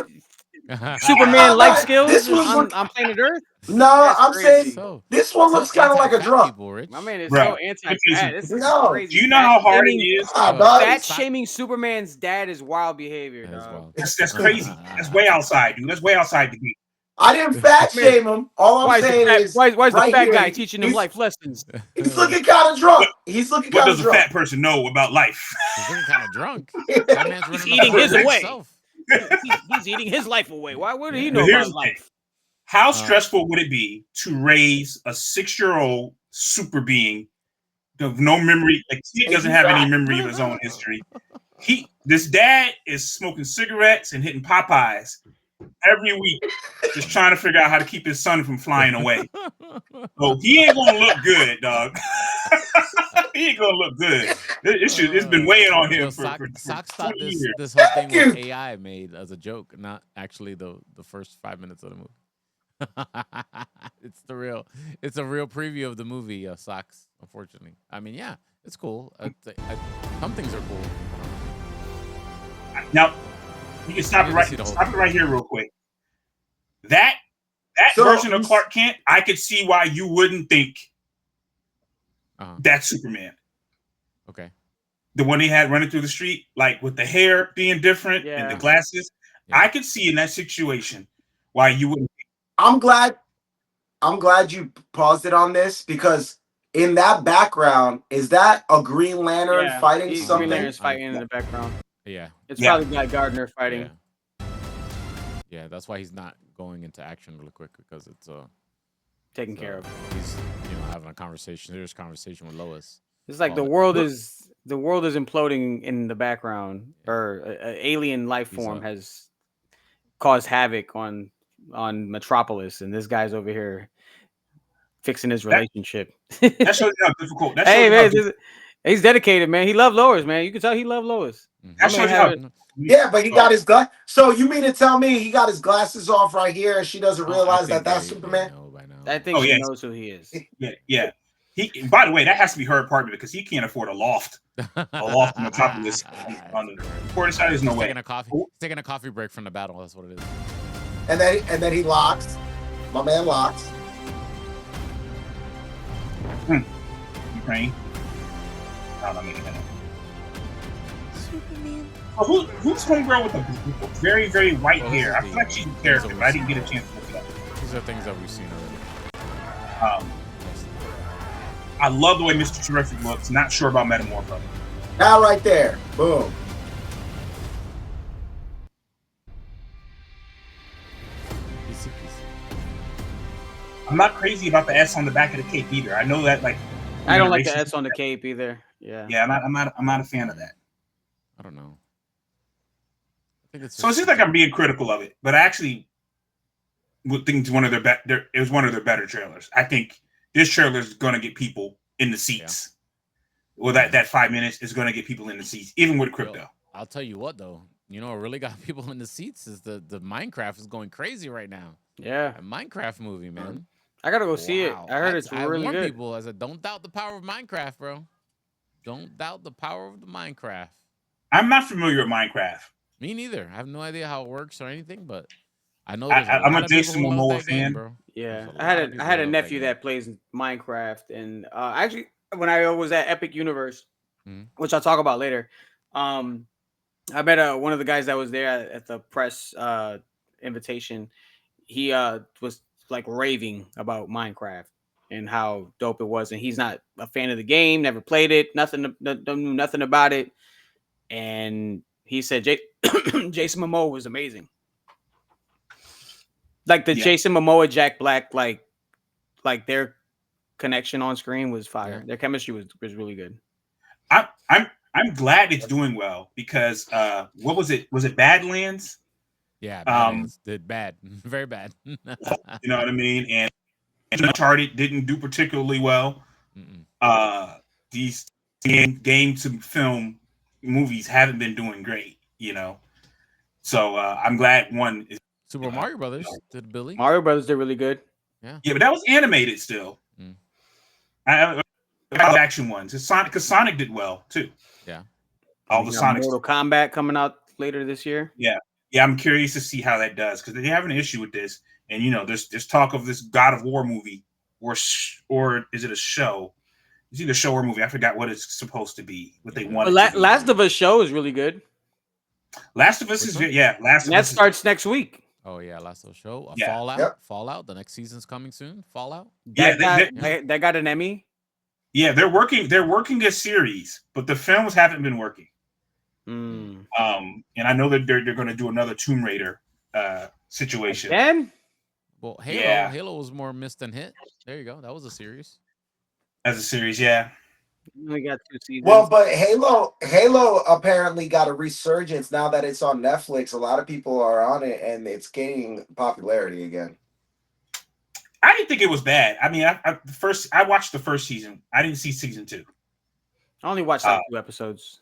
S4: Superman life skills
S2: This one
S4: on planet Earth.
S2: No,
S4: That's
S2: I'm
S4: crazy.
S2: saying this one looks kind of like a drunk.
S1: People, Rich.
S4: My man is
S3: Bro,
S4: so anti-fat. This is
S2: No.
S4: crazy.
S3: Do you know how hard it is?
S4: Fat shaming Superman's dad is wild behavior. Dog.
S3: That's crazy. That's way outside, dude. That's way outside the game.
S2: I didn't fat shame him. All I'm saying is,
S4: why is the
S2: right
S4: fat
S2: here,
S4: guy teaching him life lessons?
S2: He's looking kind of drunk. He's looking
S3: What
S2: kind of
S3: does a
S2: drunk.
S3: fat person know about life?
S1: He's looking kind of drunk. That man's
S4: He's
S1: running
S4: eating his away.
S1: himself.
S4: He's eating his life away. Why would he know
S3: Here's
S4: about life?
S3: How stressful would it be to raise a 6-year-old super being of no memory? Like he doesn't have any memory of his own history. This dad is smoking cigarettes and hitting Popeyes every week, just trying to figure out how to keep his son from flying away. So he ain't gonna look good, dog. He ain't gonna look good. It's been weighing on him for
S1: Sox thought
S3: 20 years.
S1: this whole thing was AI made as a joke, not actually the first 5 minutes of the movie. It's a real preview of the movie Sox. Unfortunately, I mean, yeah, it's cool. Some things are cool.
S3: Now you can stop it right here real quick. That version of Clark Kent, I could see why you wouldn't think that's Superman.
S1: Okay.
S3: The one he had running through the street, like with the hair being different and the glasses. Yeah. I could see in that situation why you wouldn't.
S2: I'm glad you paused it on this, because in that background, is that a Green Lantern fighting something?
S4: Green Lantern's fighting in the background.
S1: Yeah.
S4: It's probably Guy Gardner fighting.
S1: Yeah, that's why he's not going into action really quick, because it's
S4: taken care of.
S1: He's having a serious conversation with Lois.
S4: It's like the world is imploding in the background, or an alien life form has caused havoc on Metropolis, and this guy's over here fixing his relationship.
S3: That shows you how difficult.
S4: Hey man, he's dedicated, man. He loved Lois, man. You can tell he loved Lois.
S3: That shows you how.
S2: Yeah, but he got his glass. So you mean to tell me he got his glasses off right here, and she doesn't realize that that's Superman?
S4: I think she knows who he is.
S3: Yeah. By the way, that has to be her apartment, because he can't afford a loft. A loft on Metropolis. On the port side, there's no way.
S1: Taking a coffee break from the battle. That's what it is.
S2: And then he locks. My man locks.
S3: Ukraine. I'm not making that up. Superman. Well, who's homegirl with the very, very white hair? I feel like she's a character, but I didn't get a chance to look it up.
S1: These are things that we've seen already.
S3: I love the way Mr. Terrific looks. Not sure about Metamorpho.
S2: Now right there. Boom.
S3: I'm not crazy about the S on the back of the cape either. I know that, like,
S4: I don't like the S on the cape either. Yeah.
S3: Yeah, I'm not a fan of that.
S1: I don't know.
S3: It seems like I'm being critical of it, but I actually would think it was one of their better trailers. I think this trailer is going to get people in the seats. Yeah. Well, that 5 minutes is going to get people in the seats, even with crypto.
S1: Yo, I'll tell you what, though. You know what really got people in the seats is the Minecraft is going crazy right now.
S4: Yeah.
S1: A Minecraft movie, man.
S4: I got to go see it. I heard it's really good.
S1: People, I said, don't doubt the power of Minecraft, bro. Don't doubt the power of the Minecraft.
S3: I'm not familiar with Minecraft.
S1: Me neither. I have no idea how it works or anything, but I know
S3: I'm a Jason Momoa fan,
S1: bro.
S4: Yeah, I had a nephew that plays Minecraft, and actually, when I was at Epic Universe, which I'll talk about later, I met one of the guys that was there at the press invitation. He was like raving about Minecraft and how dope it was, and he's not a fan of the game, never played it, knew nothing about it, and he said Jason Momoa was amazing. Like the Jason Momoa, Jack Black, like their connection on screen was fire. Their chemistry was really good.
S3: I'm glad it's doing well, because what was it? Was it Badlands?
S1: Yeah, Badlands did bad, very bad.
S3: You know what I mean? And Uncharted didn't do particularly well. These game to film movies haven't been doing great, you know. So I'm glad one is.
S1: Super Mario Brothers did Billy.
S4: Mario Brothers did really good.
S3: Yeah, but that was animated still. I action ones. It's Sonic, because Sonic did well too.
S1: Yeah.
S3: All the Sonic.
S4: Mortal Kombat coming out later this year.
S3: Yeah. Yeah, I'm curious to see how that does because they have an issue with this, and there's talk of this God of War movie, or is it a show? It's either a show or movie. I forgot what it's supposed to be. What they want it to be.
S4: Last of Us show is really good.
S3: Last of Us is good. Yeah,
S4: and that starts next week.
S1: Oh yeah, Last of Us show.
S3: Yeah.
S1: Fallout.
S2: Yep.
S1: Fallout. The next season's coming soon. Fallout.
S4: That got an Emmy.
S3: Yeah, they're working a series, but the films haven't been working.
S4: Mm.
S3: And I know that they're going to do another Tomb Raider situation.
S4: Then,
S1: well, Halo.
S3: Yeah.
S1: Halo was more missed than hit. There you go. That was a series.
S3: As a series, yeah.
S4: We got 2 seasons.
S2: Well, but Halo apparently got a resurgence now that it's on Netflix. A lot of people are on it, and it's gaining popularity again.
S3: I didn't think it was bad. I mean, I watched the first season. I didn't see season 2.
S4: I only watched like 2 episodes.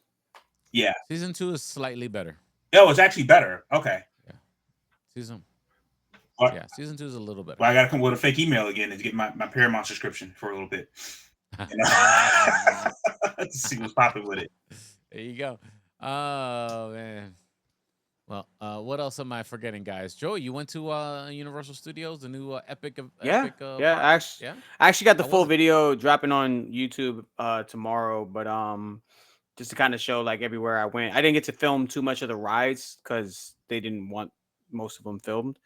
S3: Yeah,
S1: season 2 is slightly better.
S3: Oh, it's actually better. Okay.
S1: Yeah, season 2 is a little better.
S3: Well, I gotta come with a fake email again and get my Paramount subscription for a little bit. To see what's popping with it.
S1: There you go. Oh man. Well, what else am I forgetting, guys? Joey, you went to Universal Studios, the new Epic.
S4: Yeah.
S1: Park?
S4: I actually got the full video dropping on YouTube tomorrow, but just to kind of show like everywhere I went. I didn't get to film too much of the rides because they didn't want most of them filmed.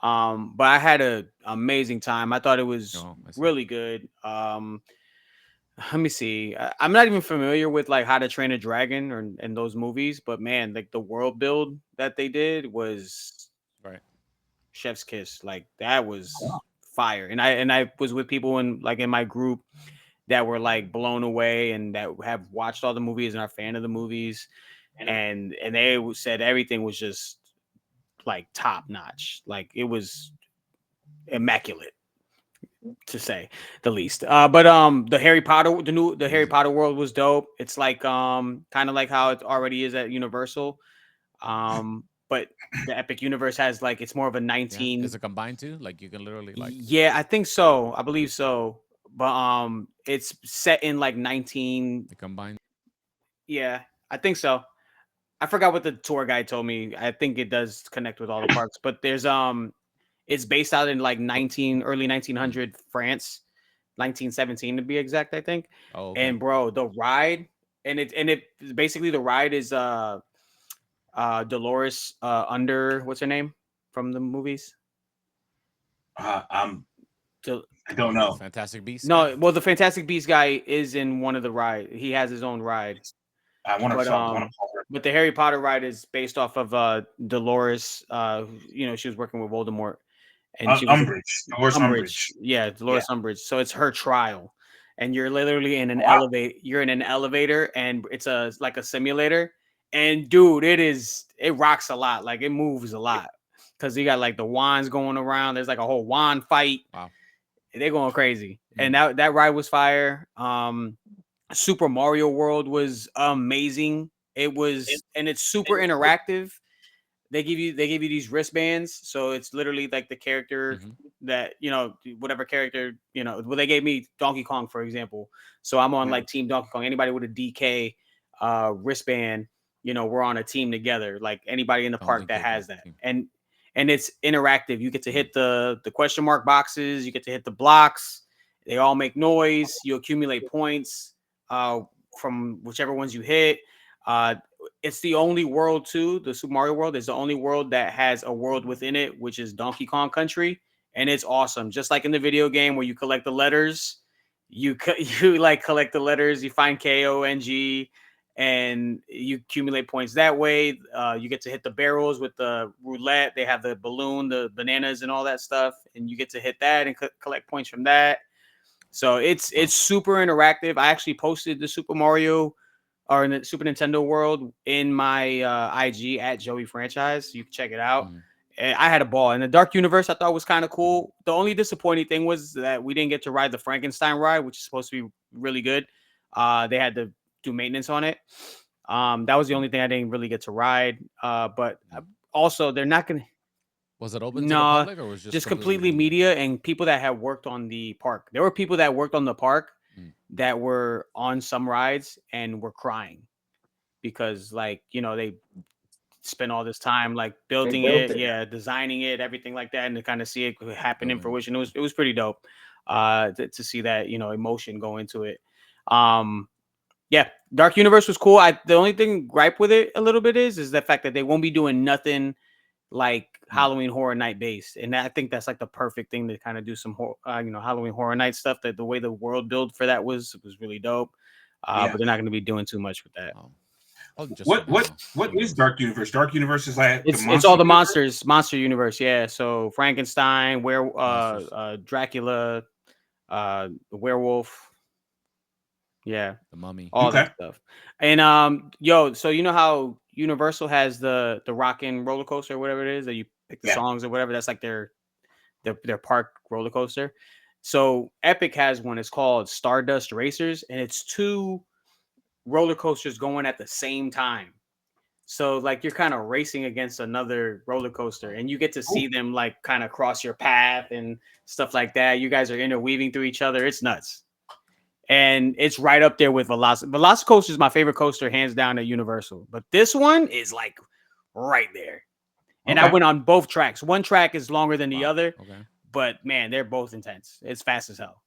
S4: But I had an amazing time. I thought it was really good. Let me see. I'm not even familiar with like How to Train a Dragon and those movies, but man, like the world build that they did was chef's kiss. Like that was fire. And I was with people in my group that were like blown away and that have watched all the movies and are fan of the movies, and they said everything was just like top notch. Like it was immaculate, to say the least. But the Harry Potter world was dope. It's like kind of like how it already is at Universal. But the Epic Universe has like it's more of a 19.
S1: Is it combined too? Like you can literally like.
S4: Yeah, I think so. I believe so. But it's set in like 19.
S1: Combined.
S4: Yeah, I think so. I forgot what the tour guide told me. I think it does connect with all the parks, but there's it's based out in like early 1900 France, 1917 to be exact, I think.
S1: Oh, okay.
S4: And bro, the ride and it basically the ride is Dolores under what's her name from the movies?
S3: I don't know.
S1: Fantastic Beast.
S4: No, well, the Fantastic Beast guy is in one of the rides. He has his own ride. But the Harry Potter ride is based off of Dolores. She was working with Voldemort. And
S3: Umbridge.
S4: Yeah, Dolores Umbridge. So it's her trial. And you're literally in an elevator. You're in an elevator, and it's like a simulator. And dude, it rocks a lot. Like it moves a lot. Because you got like the wands going around. There's like a whole wand fight. Wow. They're going crazy. And that ride was fire. Super Mario World was amazing. It was, and it's super interactive. They give you these wristbands, so it's literally like the character that whatever character well, they gave me Donkey Kong, for example. So I'm on like Team Donkey Kong. Anybody with a DK wristband, we're on a team together. Like anybody in the park that has that, and it's interactive. You get to hit the question mark boxes. You get to hit the blocks. They all make noise. You accumulate points from whichever ones you hit. It's the only world too. The Super Mario World is the only world that has a world within it, which is Donkey Kong Country, and it's awesome. Just like in the video game where you collect the letters, you like collect the letters. You find KONG, and you accumulate points that way. You get to hit the barrels with the roulette. They have the balloon, the bananas, and all that stuff, and you get to hit that and collect points from that. So it's super interactive. I actually posted the Super Mario or in the Super Nintendo world in my IG at Joey Franchise. You can check it out. And I had a ball. And the Dark Universe I thought was kind of cool. The only disappointing thing was that we didn't get to ride the Frankenstein ride, which is supposed to be really good. They had to do maintenance on it. That was the only thing I didn't really get to ride. But also they're not going to.
S1: Was it open to the public, or was it
S4: just completely media and people that have worked on the park? There were people that worked on the park that were on some rides and were crying because, like, they spent all this time like
S2: They
S4: building
S2: built
S4: it,
S2: it.
S4: yeah, designing it, everything like that, and to kind of see it happen in
S1: Building it.
S4: fruition. It was pretty dope. To see that, you know, emotion go into it. Yeah, Dark Universe was cool. The only thing gripe with it a little bit is the fact that they won't be doing nothing like Halloween Horror Night based, and I think that's like the perfect thing to kind of do some Halloween Horror Night stuff. That the way the world build for that was really dope.
S3: Yeah.
S4: But they're not going to be doing too much with that.
S3: What is Dark Universe? Dark Universe is like
S4: It's all the monster universe. Yeah, so Frankenstein, Dracula, the werewolf. Yeah,
S1: The Mummy.
S4: all that stuff. And so you know how Universal has the rockin' roller coaster or whatever it is that you pick the songs or whatever. That's like their park roller coaster. So Epic has one. It's called Stardust Racers, and it's 2 roller coasters going at the same time. So like you're kind of racing against another roller coaster, and you get to see them like kind of cross your path and stuff like that. You guys are interweaving through each other. It's nuts. And it's right up there with Velocicoaster. Velocicoaster is my favorite coaster, hands down, at Universal. But this one is like right there. And I went on both tracks. One track is longer than the other, but man, they're both intense. It's fast as hell.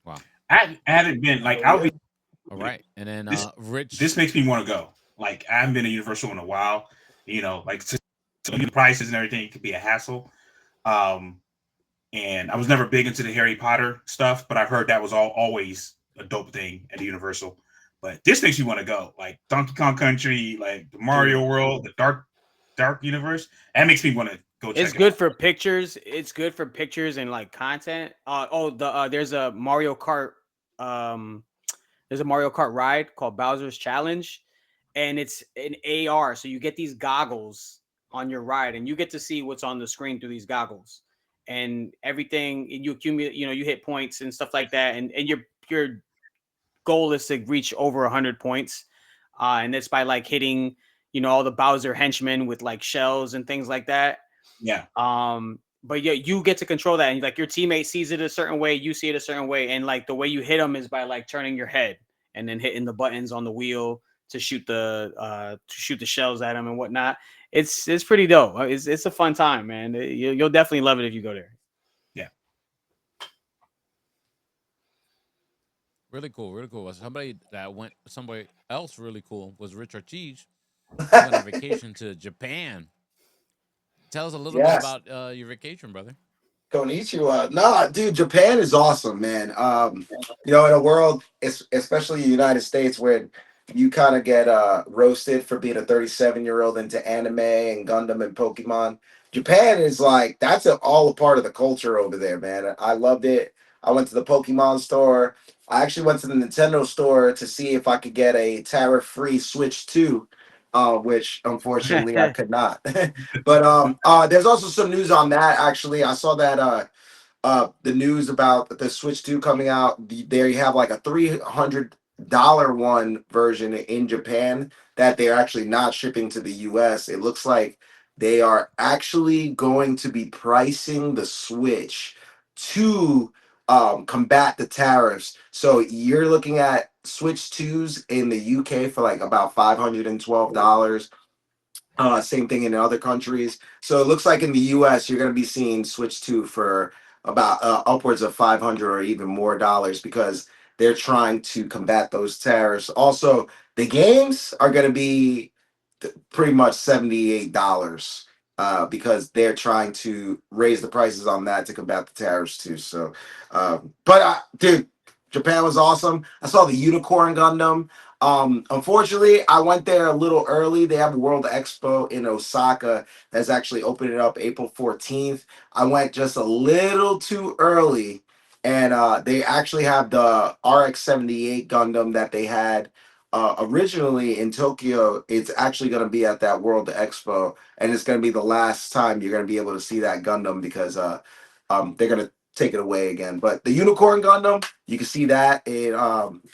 S1: Wow.
S3: I haven't been like I'll be
S1: all right. And then Rich.
S3: This makes me want to go. Like I haven't been to Universal in a while. You know, like to the prices and everything, it could be a hassle. And I was never big into the Harry Potter stuff, but I've heard that was always a dope thing at the Universal. But this makes you want to go, like Donkey Kong Country, like the Mario World, the Dark Universe. That makes me want to go.
S4: It's good for pictures. It's good for pictures and like content. There's a Mario Kart. There's a Mario Kart ride called Bowser's Challenge, and it's an AR. So you get these goggles on your ride, and you get to see what's on the screen through these goggles. And everything, and you accumulate, you hit points and stuff like that, and your goal is to reach over 100 points, and it's by like hitting all the Bowser henchmen with like shells and things like that. But yeah, you get to control that, and like your teammate sees it a certain way, you see it a certain way, and like the way you hit them is by like turning your head and then hitting the buttons on the wheel to shoot the shells at them and whatnot. It's pretty dope. It's a fun time, man. You'll definitely love it if you go there.
S3: Yeah.
S1: Really cool, really cool. Somebody else really cool was Richard Cheese. Went on vacation to Japan. Tell us a little bit about your vacation, brother.
S2: Konnichiwa. Nah, dude, Japan is awesome, man. In a world, especially the United States, where you kind of get roasted for being a 37-year-old into anime and Gundam and Pokemon. Japan is like, that's all a part of the culture over there, man. I loved it. I went to the Pokemon store. I actually went to the Nintendo store to see if I could get a tariff-free Switch 2, which unfortunately I could not. But there's also some news on that, actually. I saw that the news about the Switch 2 coming out. There you have like a $300 one version in Japan that they're actually not shipping to the US. It looks like they are actually going to be pricing the Switch to combat the tariffs. So you're looking at Switch 2s in the UK for like about $512. Same thing in other countries. So it looks like in the US you're going to be seeing Switch 2 for about upwards of $500 or even more dollars, because they're trying to combat those tariffs. Also, the games are going to be pretty much $78 because they're trying to raise the prices on that to combat the tariffs too. So, dude, Japan was awesome. I saw the Unicorn Gundam. Unfortunately, I went there a little early. They have a World Expo in Osaka that's actually opening up April 14th. I went just a little too early. And they actually have the RX-78 Gundam that they had originally in Tokyo. It's actually going to be at that World Expo, and it's going to be the last time you're going to be able to see that Gundam, because they're going to take it away again. But the Unicorn Gundam, you can see that in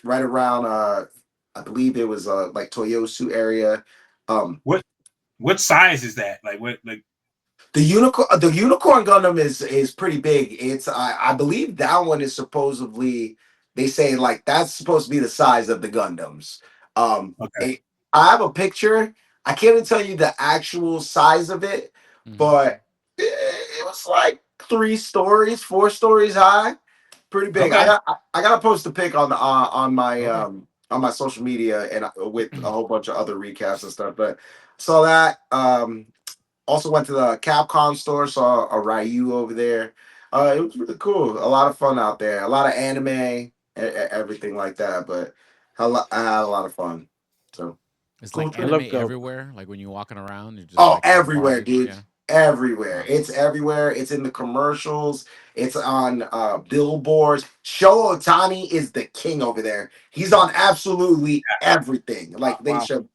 S2: right around, I believe it was like Toyosu area.
S3: What size is that? Like what? Like
S2: the Unicorn Gundam is pretty big. It's I believe that one is supposedly, they say like that's supposed to be the size of the Gundams.
S3: Okay.
S2: I have a picture. I can't even tell you the actual size of it,
S1: Mm-hmm.
S2: but it was like 3 stories, 4 stories high. Pretty big.
S3: Okay.
S2: I gotta post a pic
S1: Okay.
S2: on my social media and with a whole bunch of other recaps and stuff. But saw that. Also went to the Capcom store, saw a Ryu over there. It was really cool. A lot of fun out there. A lot of anime, everything like that. But I had a lot of fun. So
S1: It's
S2: cool
S1: like
S4: It
S2: trip.
S1: anime
S4: looked dope.
S1: everywhere. Like when you're walking around, you're just
S2: Oh,
S1: like there's
S2: everywhere,
S1: bodies.
S2: dude.
S1: Yeah.
S2: Everywhere.
S1: Wow.
S2: It's everywhere. It's in the commercials. It's on billboards. Show Otani is the king over there. He's on absolutely everything. Like they
S4: Wow.
S2: show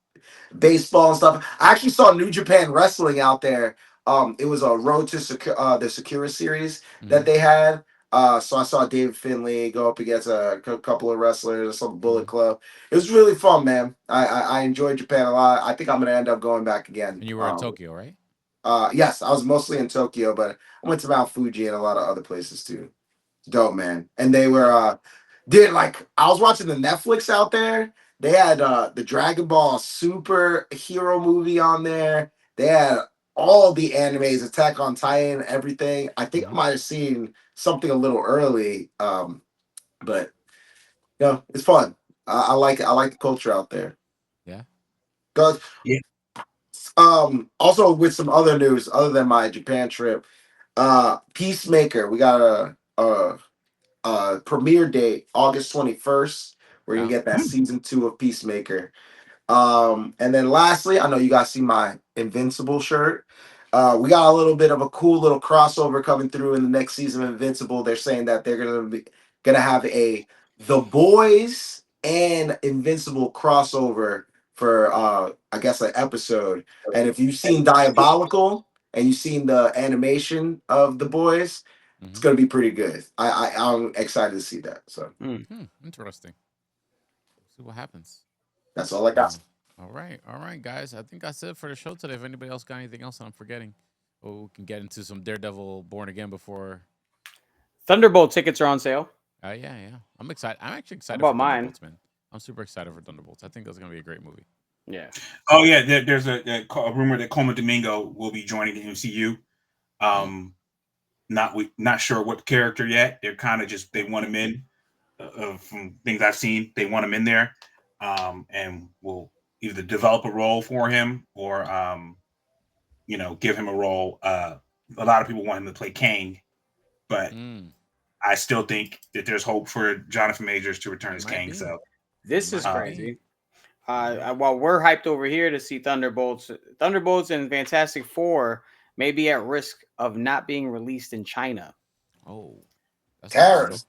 S2: baseball and stuff. I actually saw New Japan Wrestling out there. It was a Road to the Sakura series
S1: Mm-hmm.
S2: that they had. So I saw David Finlay go up against a couple of wrestlers. I saw the Bullet
S1: Mm-hmm.
S2: Club. It was really fun, man. I enjoyed Japan a lot. I think I'm gonna end up going back again.
S1: And you were in Tokyo, right?
S2: Yes, I was mostly in Tokyo, but I went to Mount Fuji and a lot of other places too. Dope, man. And they were did like I was watching the Netflix out there. They had the Dragon Ball Super Hero movie on there. They had all the animes, Attack on Titan, everything. I think I
S1: Mm-hmm.
S2: might have seen something a little early, but it's fun. I like it. I like the culture out there.
S1: Yeah.
S2: Cause
S3: Yeah.
S2: also with some other news other than my Japan trip, Peacemaker. We got a premiere date August 21st. We're gonna
S1: Yeah.
S2: get that season 2 of Peacemaker. And then lastly, I know you guys see my Invincible shirt. We got a little bit of a cool little crossover coming through in the next season of Invincible. They're saying that they're gonna have a The Boys and Invincible crossover for I guess an episode. And if you've seen Diabolical and you've seen the animation of The Boys, it's
S1: Mm-hmm.
S2: gonna be pretty good. I'm excited to see that. So
S4: Mm.
S1: Interesting. See what happens.
S2: that's all I got.
S1: All right, guys. I think that's it for the show today. If anybody else got anything else that I'm forgetting, we can get into some Daredevil Born Again before.
S4: Thunderbolt tickets are on sale.
S1: Yeah, yeah. I'm excited. I'm actually
S4: I
S1: excited for
S4: bought mine.
S1: Thunderbolts, man. I'm super excited for Thunderbolts. I think that's gonna be a great movie.
S4: Yeah.
S3: Oh yeah, there's a rumor that Coleman Domingo will be joining the MCU. Not sure what character yet. They're kind of just they want him in. From things I've seen, they want him in there, and will either develop a role for him or give him a role. A lot of people want him to play Kang, but I still think that there's hope for Jonathan Majors to return as Kang.
S1: Be.
S3: So
S4: This is
S1: Might
S4: crazy.
S1: be.
S4: While we're hyped over here to see Thunderbolts and Fantastic Four may be at risk of not being released in China.
S1: Oh, that's
S2: Tariffs.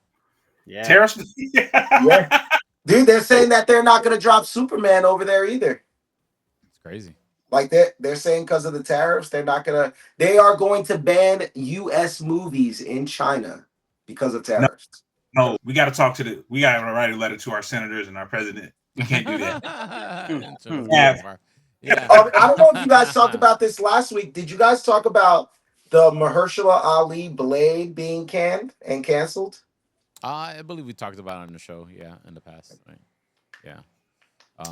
S4: Yeah.
S3: Tariffs.
S2: Yeah. Dude, they're saying that they're not gonna drop Superman over there either.
S1: It's crazy.
S2: Like they're saying because of the tariffs, they are going to ban US movies in China because of
S3: No,
S2: tariffs.
S3: no, we got to write a letter to our senators and our president. We can't do that.
S1: Yeah.
S2: I don't know if you guys talked about this last week. Did you guys talk about the Mahershala Ali Blade being canned and canceled?
S1: I believe we talked about it on the show. Yeah, in the past. Right? Yeah.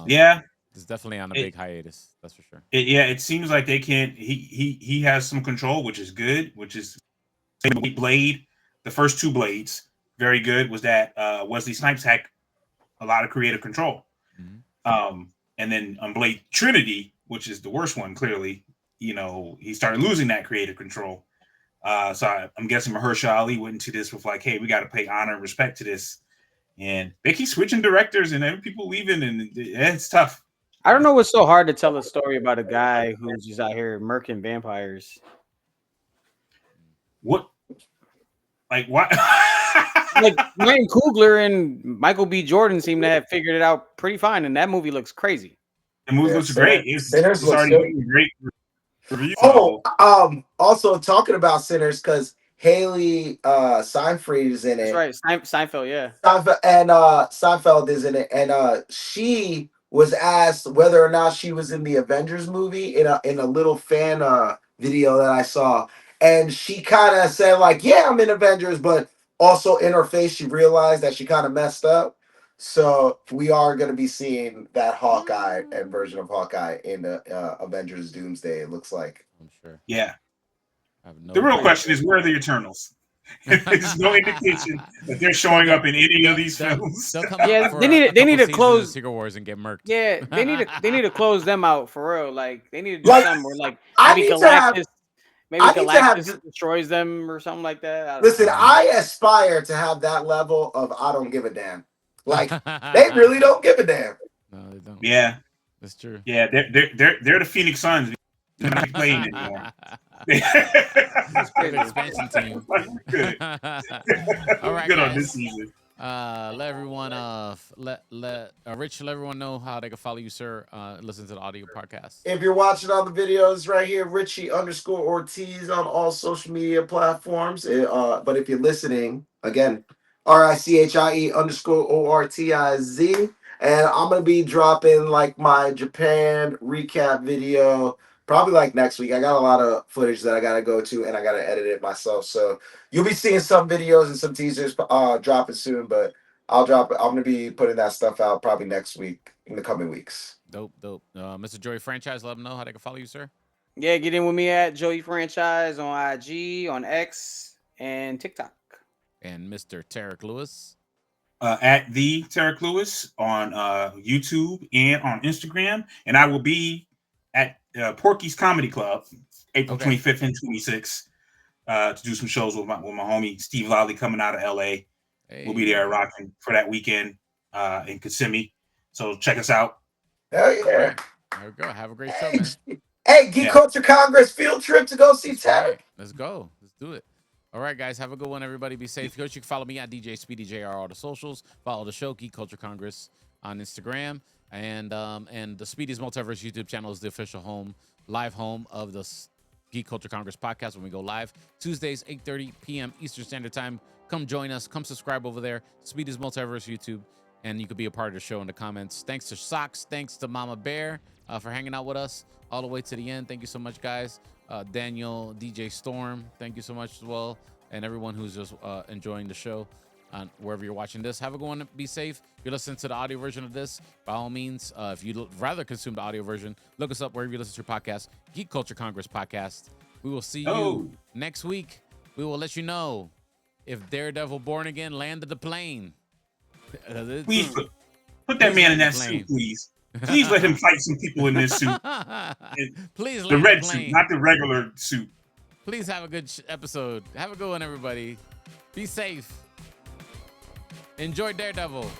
S3: Yeah.
S1: It's definitely on a big hiatus. That's for sure.
S3: It seems like they can't. He has some control, which is good. Which is Blade. The first 2 Blades, very good. Was that Wesley Snipes had a lot of creative control.
S1: Mm-hmm.
S3: And then on Blade Trinity, which is the worst one, clearly, he started losing that creative control. So I'm guessing Mahershala Ali went into this with like, hey, we got to pay honor and respect to this. And they keep switching directors and people leaving, and it's tough.
S4: I don't know what's so hard to tell a story about a guy who's just out here murking vampires.
S3: What? Like what?
S4: Like Ryan Coogler and Michael B. Jordan seem to have figured it out pretty fine, and that movie looks crazy.
S3: The movie looks great. It's already getting great reviews.
S2: Oh, also talking about Sinners because Haley Seinfeld is in it.
S4: That's right, Seinfeld, yeah.
S2: Seinfeld is in it, and she was asked whether or not she was in the Avengers movie in a little fan video that I saw, and she kind of said like, "Yeah, I'm in Avengers," but also in her face she realized that she kind of messed up. So we are going to be seeing that Hawkeye and version of Hawkeye in the Avengers Doomsday, it looks like.
S1: I'm sure.
S3: Yeah.
S1: I have no
S3: The real
S1: idea.
S3: question is, where are the Eternals? There's no indication that they're showing up in any of these films.
S1: They'll come out
S4: Yeah,
S1: for
S4: they
S1: a
S4: need
S1: couple
S4: to
S1: seasons
S4: close
S1: of Secret Wars and get murked.
S4: Yeah, they need to close them out for real. Like they need to do
S2: Like,
S4: something where like
S2: I
S4: maybe
S2: need to have-
S4: Galactus,
S2: I need to have
S4: destroys them or something like that. I don't
S2: Listen,
S4: know.
S2: I aspire to have that level of I don't give a damn. Like they really don't give a damn.
S1: No, they don't.
S3: Yeah,
S1: That's true.
S3: yeah, they're the Phoenix Suns. They're not playing anymore.
S1: Good expansion team.
S3: Good.
S1: All right,
S3: Good
S1: guys.
S3: on this season.
S1: Let everyone Rich, let everyone know how they can follow you, sir. Listen to the audio podcast.
S2: If you're watching all the videos right here, Richie_Ortiz on all social media platforms. But if you're listening, again, RICHIE_ORTIZ. And I'm going to be dropping like my Japan recap video probably like next week. I got a lot of footage that I got to go to and I got to edit it myself. So you'll be seeing some videos and some teasers dropping soon, but I'm going to be putting that stuff out probably next week in the coming weeks.
S1: Dope. Mr. Joey Franchise, let them know how they can follow you, sir.
S4: Yeah, get in with me at Joey Franchise on IG, on X, and TikTok.
S1: And Mr. Tarek Lewis.
S3: At the Tarek Lewis on YouTube and on Instagram. And I will be at Porky's Comedy Club April 25th and 26th to do some shows with my homie Steve Lally coming out of LA. Hey. We'll be there rocking for that weekend in Kissimmee. So check us out.
S2: Hell yeah.
S1: There we go. Have a great show, man.
S2: Hey, Geek Culture Congress field trip to go see Tarek.
S1: Let's go. Let's do it. All right, guys. Have a good one, everybody. Be safe. You can follow me at DJ Speedy JR all the socials. Follow the show, Geek Culture Congress, on Instagram. And the Speedy's Multiverse YouTube channel is the official live home of the Geek Culture Congress podcast when we go live. Tuesdays, 8:30 p.m. Eastern Standard Time. Come join us. Come subscribe over there. Speedy's Multiverse YouTube. And you could be a part of the show in the comments. Thanks to Socks. Thanks to Mama Bear for hanging out with us all the way to the end. Thank you so much, guys. Daniel, DJ Storm, thank you so much as well. And everyone who's just enjoying the show wherever you're watching this. Have a good one. Be safe. If you're listening to the audio version of this, by all means, if you'd rather consume the audio version, look us up wherever you listen to your podcast, Geek Culture Congress Podcast. We will see you next week. We will let you know if Daredevil Born Again landed the plane.
S3: Please put that man in that suit, please. Please let him fight some people in this suit.
S1: Please,
S3: the red suit, not the regular suit.
S1: Please have a good episode. Have a good one, everybody. Be safe. Enjoy Daredevil.